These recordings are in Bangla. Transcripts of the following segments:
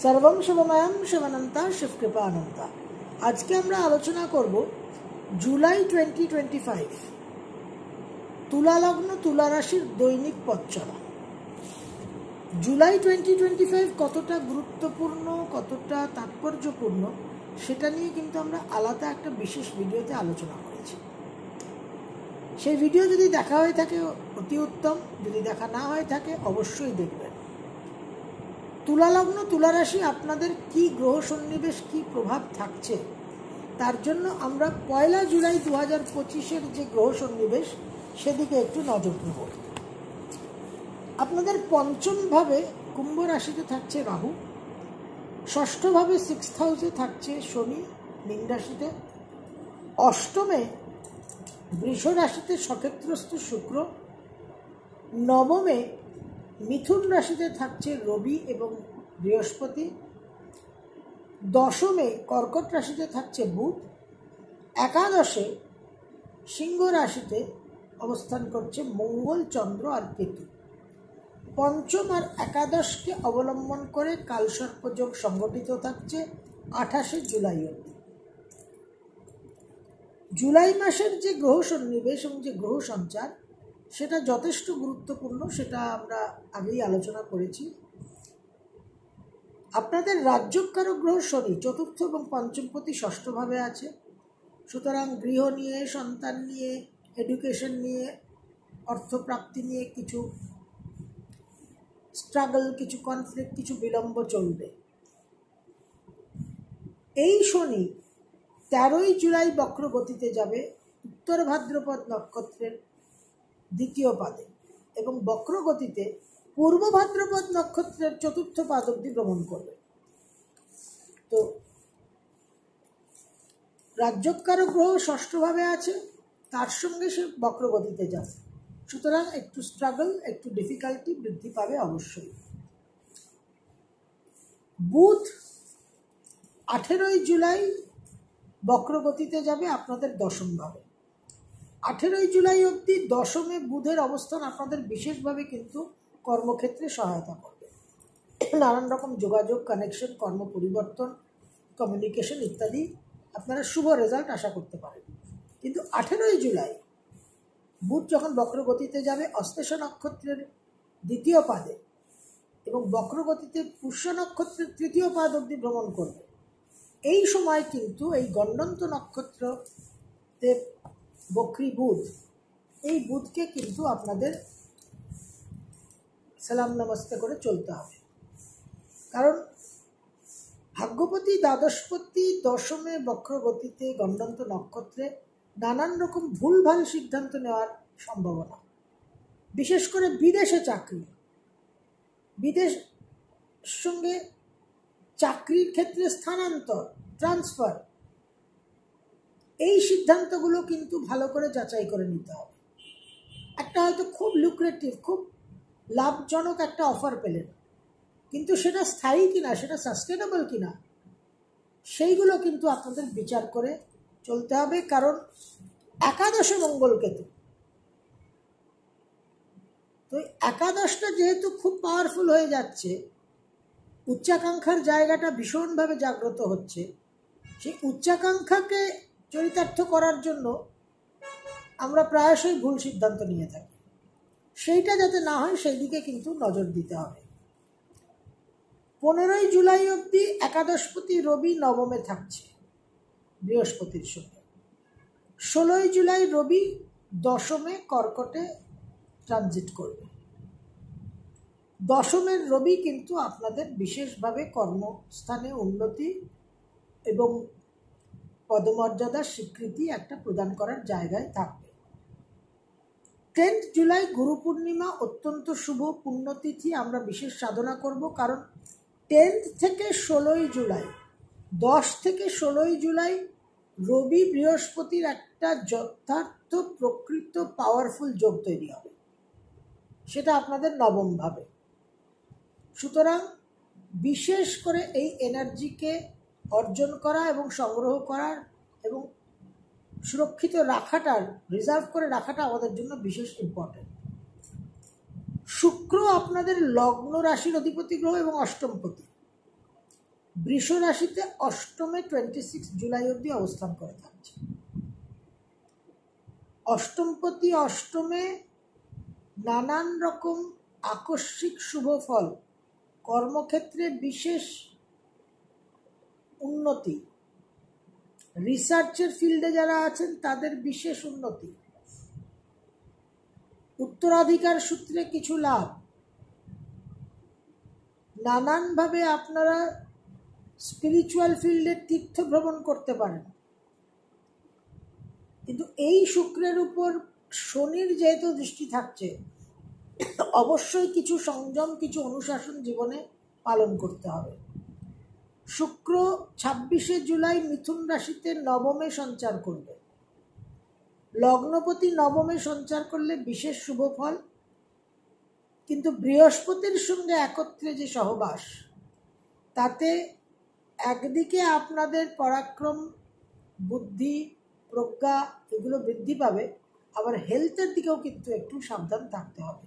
सर्वं शिवमयं शिवानंता शिवकृपानंता। आज के আমরা আলোচনা করব জুলাই 2025 তুলা লগ্ন তুলা রাশির দৈনিক পথচলা। জুলাই 2025 কতটা গুরুত্বপূর্ণ, কতটা তাৎপর্যপূর্ণ সেটা নিয়ে কিন্তু আমরা আলাদা একটা বিশেষ ভিডিওতে আলোচনা করেছি। সেই ভিডিও যদি দেখা হয়ে থাকে অতি উত্তম, যদি দেখা না হয়ে থাকে অবশ্যই দেখবেন। তুলা লগ্ন তুলা রাশি আপনাদের কি গ্রহ সন্নিবেশ কি প্রভাব থাকছে তার জন্য আমরা 1 জুলাই 2025-এর যে গ্রহ সন্নিবেশ সেদিকে একটু নজর দেব। আপনাদের পঞ্চম ভাবে কুম্ভ রাশিতে থাকছে রাহু, ষষ্ঠ ভাবে 6th হাউসে থাকছে শনি মীন রাশিতে, অষ্টমে বৃষ রাশিতে সক্ষেত্রস্থ শুক্র, নবমে মিথুন রাশিতে থাকছে রবি এবং বৃহস্পতি, দশমে কর্কট রাশিতে থাকছে বুধ, একাদশে সিংহ রাশিতে অবস্থান করছে মঙ্গল চন্দ্র আর কেতু। পঞ্চম আর একাদশকে অবলম্বন করে কালসর্পযোগ সংগঠিত থাকছে 28 জুলাই অবধি। জুলাই মাসের যে গ্রহ সন্নিবেশ এবং যে গ্রহ সঞ্চার সেটা যথেষ্ট গুরুত্বপূর্ণ, সেটা আমরা আগেই আলোচনা করেছি। আপনাদের রাজ্যকারক গ্রহ শনি চতুর্থ এবং পঞ্চমপতি ষষ্ঠভাবে আছে, সুতরাং গৃহ নিয়ে, সন্তান নিয়ে, এডুকেশন নিয়ে, অর্থপ্রাপ্তি নিয়ে কিছু স্ট্রাগল, কিছু কনফ্লিক্ট, কিছু বিলম্ব চলবে। এই শনি 13 জুলাই বক্র গতিতে যাবে উত্তর ভাদ্রপদ নক্ষত্রের দ্বিতীয় পাদে এবং বক্র গতিতে পূর্ব ভাদ্রপদ নক্ষত্রের চতুর্থ পাদ অবধি ভ্রমণ করবে। তো রাজ্যকারক গ্রহ ষষ্ঠভাবে আছে, তার সঙ্গে সে বক্র গতিতে যাবে, সুতরাং একটু স্ট্রাগল, একটু ডিফিকাল্টি বৃদ্ধি পাবে অবশ্যই। বুধ 18 জুলাই বক্র গতিতে যাবে আপনাদের দশম ভাবে। 18 জুলাই অবধি দশমে বুধের অবস্থান আপনাদের বিশেষভাবে কিন্তু কর্মক্ষেত্রে সহায়তা করবে। নানান রকম যোগাযোগ, কানেকশন, কর্ম পরিবর্তন, কমিউনিকেশন ইত্যাদি আপনারা শুভ রেজাল্ট আশা করতে পারেন। কিন্তু 18 জুলাই বুধ যখন বক্রগতিতে যাবে অশ্লেষা নক্ষত্রের দ্বিতীয় পাদে এবং বক্রগতিতে পুষ্য নক্ষত্রের তৃতীয় পাদ অবধি ভ্রমণ করবে, এই সময় কিন্তু এই গণ্ডন্ত নক্ষত্রতে বক্রী বুধ, এই বুধকে কিন্তু আপনাদের সালাম নমস্তে করে চলতে হবে। কারণ ভাগ্যপতি দ্বাদশপতি দশমে বক্রগতিতে গণ্ডন্ত নক্ষত্রে নানান রকম ভুলভাল সিদ্ধান্ত নেওয়ার সম্ভাবনা, বিশেষ করে বিদেশে চাকরি, বিদেশ সঙ্গে চাকরির ক্ষেত্রে স্থানান্তর, ট্রান্সফার, এই সিদ্ধান্তগুলো কিন্তু ভালো করে যাচাই করে নিতে হবে। একটা হয়তো খুব লুক্রেটিভ, খুব লাভজনক একটা অফার পেলেন, কিন্তু সেটা স্থায়ী কিনা, সেটা সাস্টেনেবল কিনা, সেইগুলো কিন্তু আপনাদের বিচার করে চলতে হবে। কারণ একাদশে মঙ্গল কেতু, তো একাদশটা যেহেতু খুব পাওয়ারফুল হয়ে যাচ্ছে, উচ্চাকাঙ্ক্ষার জায়গাটা ভীষণভাবে জাগ্রত হচ্ছে, সেই উচ্চাকাঙ্ক্ষাকে চরিতার্থ করার জন্য আমরা প্রায়শই ভুল সিদ্ধান্ত নিয়ে থাকি। সেইটা যাতে না হয় সেই দিকে কিন্তু নজর দিতে হবে। 15 জুলাই অবধি একাদশপতি রবি নবমে থাকছে বৃহস্পতির সঙ্গে। 16 জুলাই রবি দশমে কর্কটে ট্রানজিট করবে। দশমের রবি কিন্তু আপনাদের বিশেষভাবে কর্মস্থানে উন্নতি এবং পদমর্যাদার স্বীকৃতি একটা প্রদান করার জায়গায় থাকবে। 10 জুলাই গুরু পূর্ণিমা অত্যন্ত শুভ পুণ্যতিথি, আমরা বিশেষ সাধনা করব। কারণ 10 থেকে 16 জুলাই, 10 থেকে 16 জুলাই রবি বৃহস্পতির একটা যথার্থ প্রকৃত পাওয়ারফুল যোগ তৈরি হবে, সেটা আপনাদের নবম ভাবে। সুতরাং বিশেষ করে এই এনার্জিকে অর্জন করা এবং সংগ্রহ করার এবং সুরক্ষিত রাখাটার, রিজার্ভ করে রাখাটা আমাদের জন্য বিশেষ ইম্পর্টেন্ট। শুক্র আপনাদের লগ্ন রাশির অধিপতি গ্রহ এবং অষ্টমপতি, বৃষ রাশিতে অষ্টমে 26 জুলাই অবধি অবস্থান করে থাকছে। অষ্টমপতি অষ্টমে নানান রকম আকস্মিক শুভ ফল, কর্মক্ষেত্রে বিশেষ উন্নতি, রিসার্চের ফিল্ডে যারা আছেন তাদের বিশেষ উন্নতি, উত্তরাধিকার সূত্রে কিছু লাভ, নানানভাবে আপনারা স্পিরিচুয়াল ফিল্ডে তীর্থ ভ্রমণ করতে পারেন। কিন্তু এই শুক্রের উপর শনির যেহেতু দৃষ্টি থাকছে, অবশ্যই কিছু সংযম, কিছু অনুশাসন জীবনে পালন করতে হবে। শুক্র 26শে জুলাই মিথুন রাশিতে নবমে সঞ্চার করবে। লগ্নপতি নবমে সঞ্চার করলে বিশেষ শুভ ফল, কিন্তু বৃহস্পতির সঙ্গে একত্রে যে সহবাস, তাতে একদিকে আপনাদের পরাক্রম, বুদ্ধি, প্রজ্ঞা এগুলো বৃদ্ধি পাবে, আবার হেলথের দিকেও কিন্তু একটু সাবধান থাকতে হবে।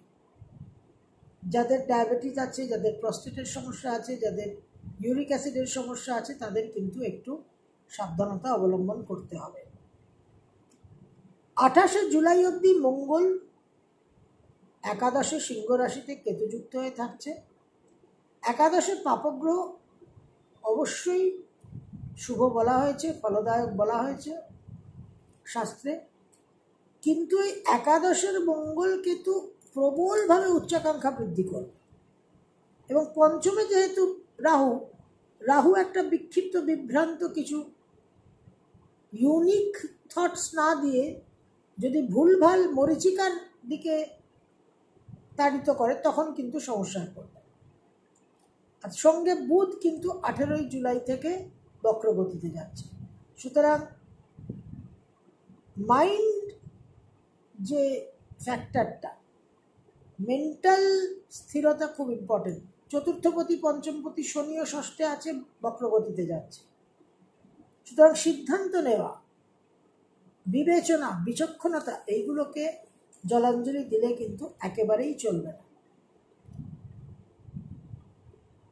যাদের ডায়াবেটিস আছে, যাদের প্রস্টেটের সমস্যা আছে, যাদের ইউরিক অ্যাসিডের সমস্যা আছে, তাদের কিন্তু একটু সাবধানতা অবলম্বন করতে হবে। 28শে জুলাই অবধি মঙ্গল একাদশে সিংহ রাশিতে কেতুযুক্ত হয়ে থাকছে। একাদশে পাপগ্রহ অবশ্যই শুভ বলা হয়েছে, ফলদায়ক বলা হয়েছে শাস্ত্রে, কিন্তু এই একাদশের মঙ্গল কেতু প্রবলভাবে উচ্চাকাঙ্ক্ষা বৃদ্ধি করবে। এবং পঞ্চমে যেহেতু রাহু একটা বিক্ষিপ্ত বিভ্রান্ত কিছু ইউনিক থটস না দিয়ে যদি ভুলভাল মরীচিকার দিকে তাড়িত করে, তখন কিন্তু সমস্যায় পড়বে। আর সঙ্গে বুধ কিন্তু 18ই জুলাই থেকে বক্রগতিতে যাচ্ছে। সুতরাং মাইন্ড যে ফ্যাক্টরটা, মেন্টাল স্থিরতা খুব ইম্পর্টেন্ট। চতুর্থপতি পঞ্চমপতি শনিও ষষ্ঠে আছে, বক্রগতিতে যাচ্ছে। সুতরাং সিদ্ধান্ত নেওয়া, বিবেচনা, বিচক্ষণতা এইগুলোকে জলাঞ্জলি দিলে কিন্তু একেবারেই চলবে না।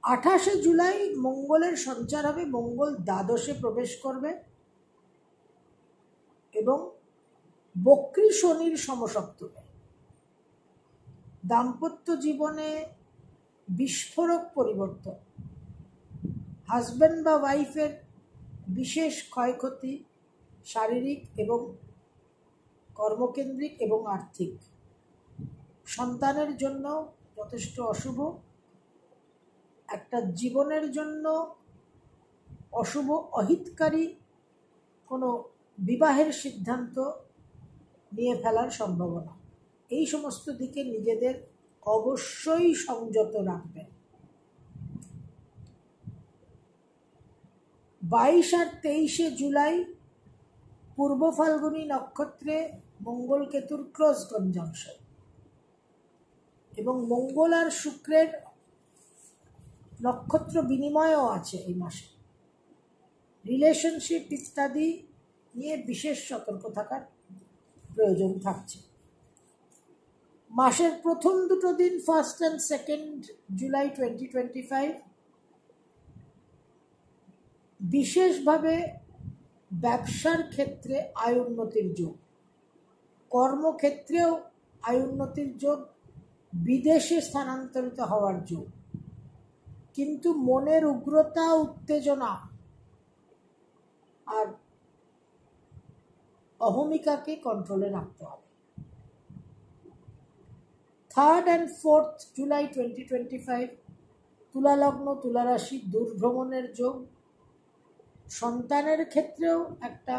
28শে জুলাই মঙ্গলের সঞ্চার হবে, মঙ্গল দ্বাদশে প্রবেশ করবে এবং বক্রী শনির সমসপ্তমে। দাম্পত্য জীবনে বিস্ফোরক পরিবর্তন, হাজব্যান্ড বা ওয়াইফের বিশেষ ক্ষয়ক্ষতি, শারীরিক এবং কর্মকেন্দ্রিক এবং আর্থিক, সন্তানের জন্য যথেষ্ট অশুভ, একটা জীবনের জন্য অশুভ অহিতকারী কোনো বিবাহের সিদ্ধান্ত নিয়ে ফেলার সম্ভাবনা। এই সমস্ত দিকে নিজেদের অবশ্যই সংযত রাখবেন। 22 আর 23শে জুলাই পূর্ব ফাল্গুনী নক্ষত্রে মঙ্গল কেতুর ক্লোজ কনজাংশন, এবং মঙ্গল আর শুক্রের নক্ষত্র বিনিময়ও আছে এই মাসে। রিলেশনশিপ ইত্যাদি নিয়ে বিশেষ সতর্ক থাকার প্রয়োজন থাকছে। মাসের প্রথম দুটো দিন 1 and 2 জুলাই 2025 বিশেষভাবে ব্যবসার ক্ষেত্রে আয় উন্নতির যোগ, কর্মক্ষেত্রেও আয় উন্নতির যোগ, বিদেশে স্থানান্তরিত হওয়ার যোগ। কিন্তু মনের উগ্রতা, উত্তেজনা আর অহমিকাকে কন্ট্রোলে রাখতে হবে। 3 and 4 জুলাই 2025 তুলা লগ্ন, তুলা রাশি, দূরভ্রমণের যোগ, সন্তানের ক্ষেত্রেও একটা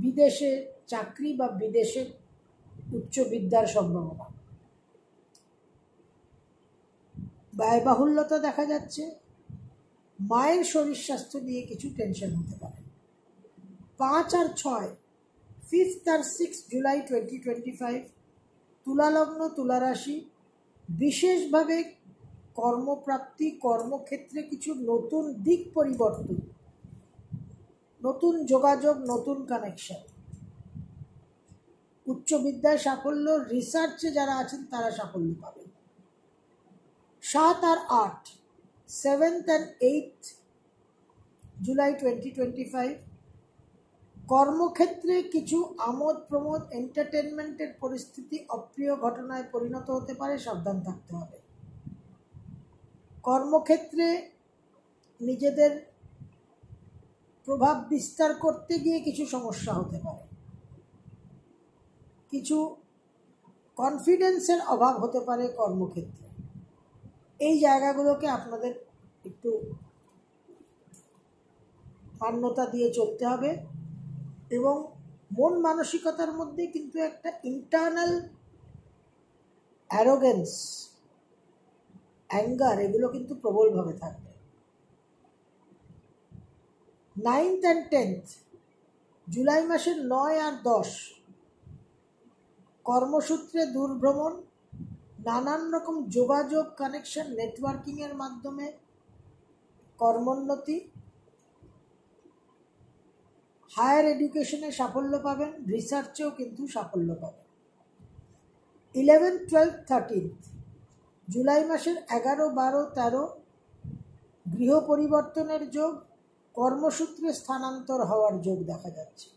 বিদেশে চাকরি বা বিদেশে উচ্চ বিদ্যার সম্ভাবনা। ব্যয়বাহুল্যতা দেখা যাচ্ছে, মায়ের শরীর স্বাস্থ্য নিয়ে কিছু টেনশন হতে পারে। 5 আর 6 5 আর 6 জুলাই 2025 তুলা লগ্ন, তুলা রাশি, বিশেষভাবে কর্মপ্রাপ্তি, কর্মক্ষেত্রে কিছু নতুন দিক পরিবর্তন, নতুন যোগাযোগ, নতুন কানেকশন, উচ্চ বিদ্যায় সাফল্য, রিসার্চে যারা আছেন তারা সাফল্য পাবেন। 7 আর 8 7th and 8th জুলাই 2025। কর্মক্ষেত্রে কিছু আমোদ প্রমোদ এন্টারটেনমেন্টের পরিস্থিতি অপ্রিয় ঘটনায় পরিণত হতে পারে, সাবধান থাকতে হবে। কর্মক্ষেত্রে নিজেদের প্রভাব বিস্তার করতে গিয়ে কিছু সমস্যা হতে পারে, কিছু কনফিডেন্সের অভাব হতে পারে কর্মক্ষেত্রে। এই জায়গাগুলোকে আপনাদের একটু মান্যতা দিয়ে চলতে হবে এবং মন মানসিকতার মধ্যে কিন্তু একটা ইন্টারনাল অ্যারোগেন্স, অ্যাঙ্গার, এগুলো কিন্তু প্রবলভাবে থাকবে। 9th and 10th জুলাই মাসের 9 আর 10 কর্মসূত্রে দূরভ্রমণ, নানান রকম যোগাযোগ, কানেকশন, নেটওয়ার্কিংয়ের মাধ্যমে কর্মোন্নতি, হায়ার এডুকেশনে সাফল্য পাবেন, রিসার্চেও কিন্তু সাফল্য পাবেন। 11th, 12th, 13th জুলাই মাসের 11, 12, 13 গৃহ পরিবর্তনের যোগ, কর্মসূত্রে স্থানান্তর হওয়ার যোগ দেখা যাচ্ছে।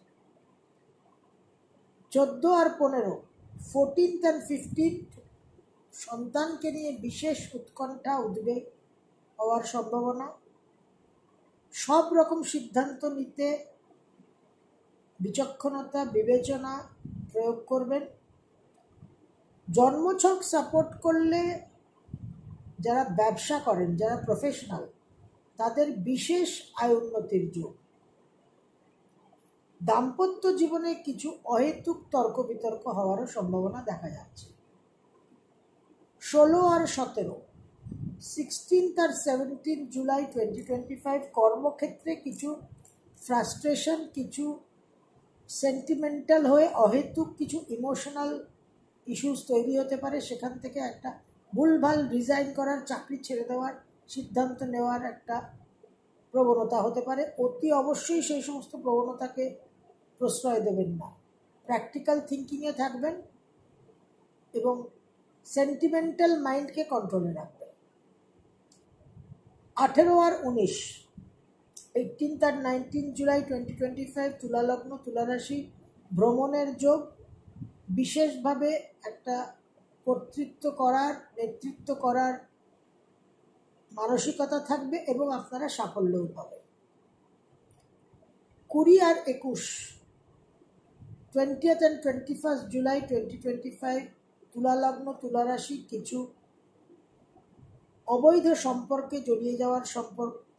14 আর 15 14th and 15th সন্তানকে নিয়ে বিশেষ উৎকণ্ঠা, উদ্বেগ হওয়ার সম্ভাবনা। সব রকম সিদ্ধান্ত নিতে বিচক্ষণতা, বিবেচনা প্রয়োগ করবেন। জন্মছক সাপোর্ট করলে যারা ব্যবসা করেন, যারা প্রফেশনাল, তাদের বিশেষ আয় উন্নতির যোগ। দাম্পত্য জীবনে কিছু অহেতুক তর্ক বিতর্ক হওয়ারও সম্ভাবনা দেখা যাচ্ছে। 16 আর 17 16th আর 17th জুলাই 2025 কর্মক্ষেত্রে কিছু ফ্রাস্ট্রেশন, কিছু সেন্টিমেন্টাল হয়ে অহেতুক কিছু ইমোশনাল ইস্যুস তৈরি হতে পারে। সেখান থেকে একটা ভুলভাল রিজাইন করার, চাকরি ছেড়ে দেওয়ার সিদ্ধান্ত নেওয়ার একটা প্রবণতা হতে পারে। অতি অবশ্যই সেই সমস্ত প্রবণতাকে প্রশ্রয় দেবেন না, প্র্যাকটিক্যাল থিঙ্কিংয়ে থাকবেন এবং সেন্টিমেন্টাল মাইন্ডকে কন্ট্রোলে রাখবেন। 18 আর 19 18th আর 19th জুলাই 2025 তুলা লগ্ন, তুলা রাশি ভ্রমণের যোগ, বিশেষভাবে একটা কর্তৃত্ব করার, নেতৃত্ব করার মানসিকতা থাকবে এবং আপনারা সাফল্যও পাবেন। 20 আর 21 20th and 21st জুলাই 2025 তুলা লগ্ন, তুলা রাশি কিছু অবৈধ সম্পর্কে জড়িয়ে যাওয়ার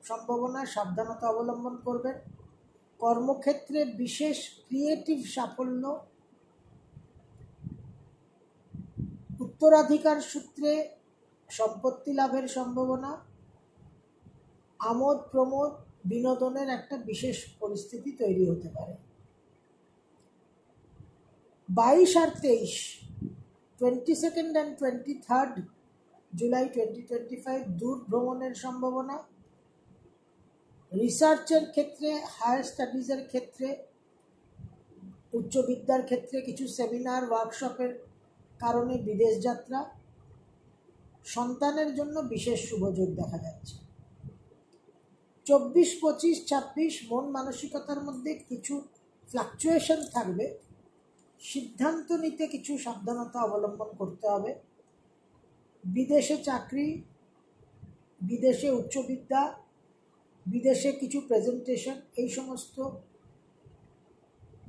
সম্ভাবনা, সাবধানতা অবলম্বন করবেন। কর্মক্ষেত্রে বিশেষ ক্রিয়েটিভ সাফল্য, উত্তরাধিকার সূত্রে সম্পত্তি লাভের সম্ভাবনা, আমোদ প্রমোদ, বিনোদনের একটা বিশেষ পরিস্থিতি তৈরি হতে পারে। 22 আর 23 22nd and 23rd জুলাই 2025 দূর ভ্রমণের সম্ভাবনা, রিসার্চের ক্ষেত্রে, হায়ার স্টাডিজের ক্ষেত্রে, উচ্চবিদ্যার ক্ষেত্রে কিছু সেমিনার, ওয়ার্কশপের কারণে বিদেশ যাত্রা, সন্তানের জন্য বিশেষ শুভযোগ দেখা যাচ্ছে। 24, 25, 26 মন মানসিকতার মধ্যে কিছু ফ্লাকচুয়েশন থাকবে, সিদ্ধান্ত নিতে কিছু সাবধানতা অবলম্বন করতে হবে। বিদেশে চাকরি, বিদেশে উচ্চবিদ্যা, বিদেশে কিছু প্রেজেন্টেশন, এই সমস্ত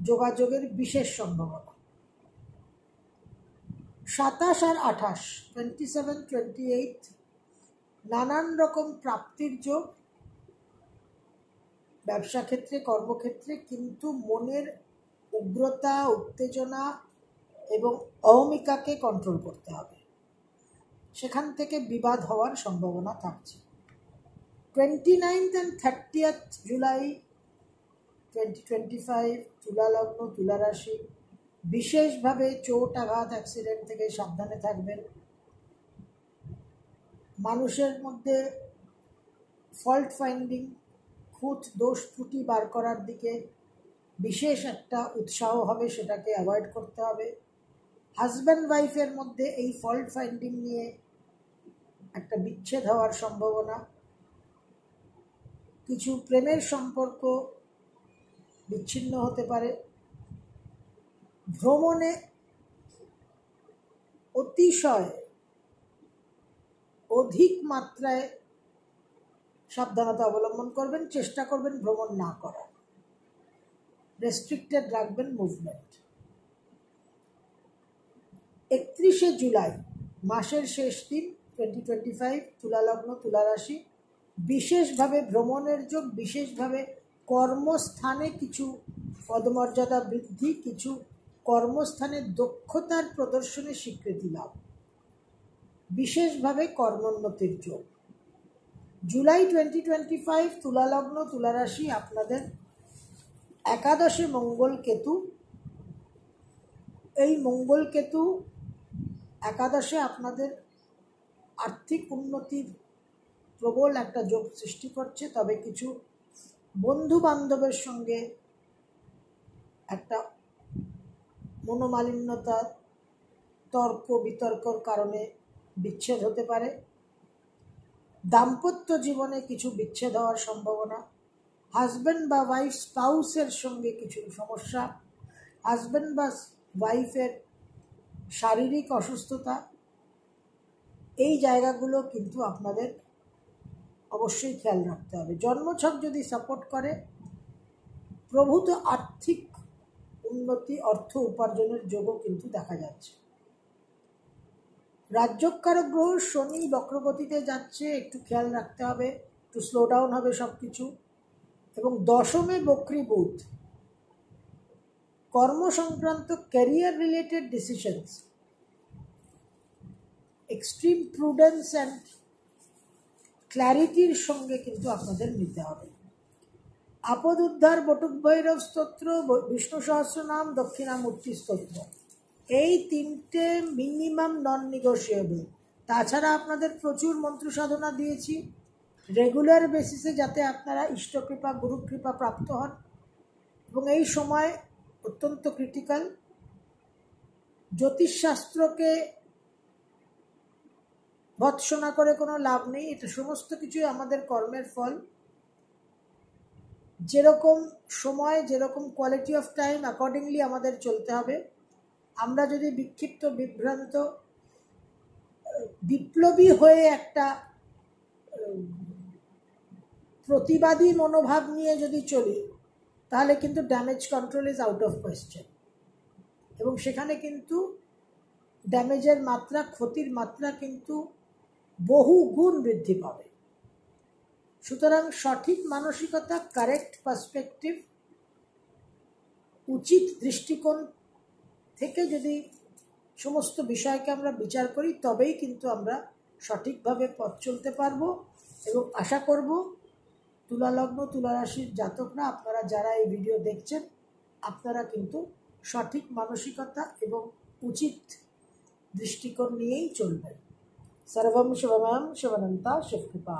যোগাযোগের বিশেষ সম্ভাবনা। 27 আর 28 27, 28 নানান রকম প্রাপ্তির যোগ, ব্যবসা ক্ষেত্রে, কর্মক্ষেত্রে, কিন্তু মনের উগ্রতা, উত্তেজনা এবং অহমিকাকে কন্ট্রোল করতে হবে, সেখান থেকে বিবাদ হওয়ার সম্ভাবনা থাকছে। 29th and 30th জুলাই 2025 তুলা লগ্ন, তুলা রাশি বিশেষভাবে চোট, আঘাত, অ্যাক্সিডেন্ট থেকে সাবধানে থাকবেন। মানুষের মধ্যে ফল্ট ফাইন্ডিং, খুঁত, দোষ, ত্রুটি বার করার দিকে বিশেষ একটা উৎসাহ হবে, সেটাকে অ্যাভয়েড করতে হবে। হাজব্যান্ড ওয়াইফের মধ্যে এই ফল্ট ফাইন্ডিং নিয়ে একটা বিচ্ছেদ হওয়ার সম্ভাবনা, কিছু প্রেমের সম্পর্ক বিচ্ছিন্ন হতে পারে। ভ্রমণে অতিশয় অধিক মাত্রায় সাবধানতা অবলম্বন করবেন, চেষ্টা করবেন ভ্রমণ না করার, রেস্ট্রিক্টেড রাখবেন মুভমেন্ট। 31শে জুলাই মাসের শেষ দিন 2025, তুলা লগ্ন তুলা রাশি, বিশেষভাবে ভ্রমণের যোগ, বিশেষভাবে কর্মস্থানে কিছু পদমর্যাদা বৃদ্ধি, কিছু কর্মস্থানে দক্ষতার প্রদর্শনের স্বীকৃতি লাভ, বিশেষভাবে কর্মোন্নতির যোগ। জুলাই 2025 তুলা লগ্ন তুলা রাশি, আপনাদের একাদশে মঙ্গল কেতু। এই মঙ্গল কেতু একাদশে আপনাদের আর্থিক উন্নতির প্রবল একটা যোগ সৃষ্টি করছে, তবে কিছু বন্ধু বান্ধবের সঙ্গে একটা মনোমালিন্যতা, তর্ক বিতর্কর কারণে বিচ্ছেদ হতে পারে। দাম্পত্য জীবনে কিছু বিচ্ছেদ হওয়ার সম্ভাবনা, হাজব্যান্ড বা ওয়াইফ স্পাউসের সঙ্গে কিছু সমস্যা, হাজব্যান্ড বা ওয়াইফের শারীরিক অসুস্থতা, এই জায়গাগুলো কিন্তু আপনাদের অবশ্যই খেয়াল রাখতে হবে। জন্মছক যদি সাপোর্ট করে, প্রভূত আর্থিক উন্নতি, অর্থ উপার্জনের যোগও কিন্তু দেখা যাচ্ছে। রাজ্যকারক গ্রহ শনি বক্রগতিতে যাচ্ছে, একটু খেয়াল রাখতে হবে, একটু স্লো ডাউন হবে সব কিছু। এবং দশমে বক্রী বুধ, কর্ম সংক্রান্ত career related decisions extreme prudence and ক্ল্যারিটির সঙ্গে কিন্তু আপনাদের নিতে হবে। আপদ উদ্ধার, বটুক ভৈরব স্তোত্র, বিষ্ণু সহস্রনাম, দক্ষিণামূর্তি স্তোত্র, এই তিনটে মিনিমাম নন নেগোশিয়েবল। তাছাড়া আপনাদের প্রচুর মন্ত্র সাধনা দিয়েছি, রেগুলার বেসিসে যাতে আপনারা ইষ্টকৃপা গুরুকৃপা প্রাপ্ত হন। এবং এই সময় অত্যন্ত ক্রিটিক্যাল। জ্যোতিষশাস্ত্রকে ভৎসনা করে কোনো লাভ নেই, এটা সমস্ত কিছুই আমাদের কর্মের ফল। যেরকম সময়, যেরকম কোয়ালিটি অফ টাইম, অ্যাকর্ডিংলি আমাদের চলতে হবে। আমরা যদি বিক্ষিপ্ত, বিভ্রান্ত, বিপ্লবী হয়ে একটা প্রতিবাদী মনোভাব নিয়ে যদি চলি, তাহলে কিন্তু damage control is out of question, এবং সেখানে কিন্তু ড্যামেজের মাত্রা, ক্ষতির মাত্রা কিন্তু বহু গুণ বৃদ্ধি পাবে। সুতরাং সঠিক মানসিকতা, কারেক্ট পার্সপেক্টিভ, উচিত দৃষ্টিকোণ থেকে যদি সমস্ত বিষয়কে আমরা বিচার করি, তবেই কিন্তু আমরা সঠিকভাবে পথ চলতে পারবো। এবং আশা করব তুলা লগ্ন তুলা রাশির জাতকরা, আপনারা যারা এই ভিডিও দেখছেন, আপনারা কিন্তু সঠিক মানসিকতা এবং উচিত দৃষ্টিকোণ নিয়েই চলবেন। সর্বম শুভময়ম, শিবানন্তা শিবকৃপা।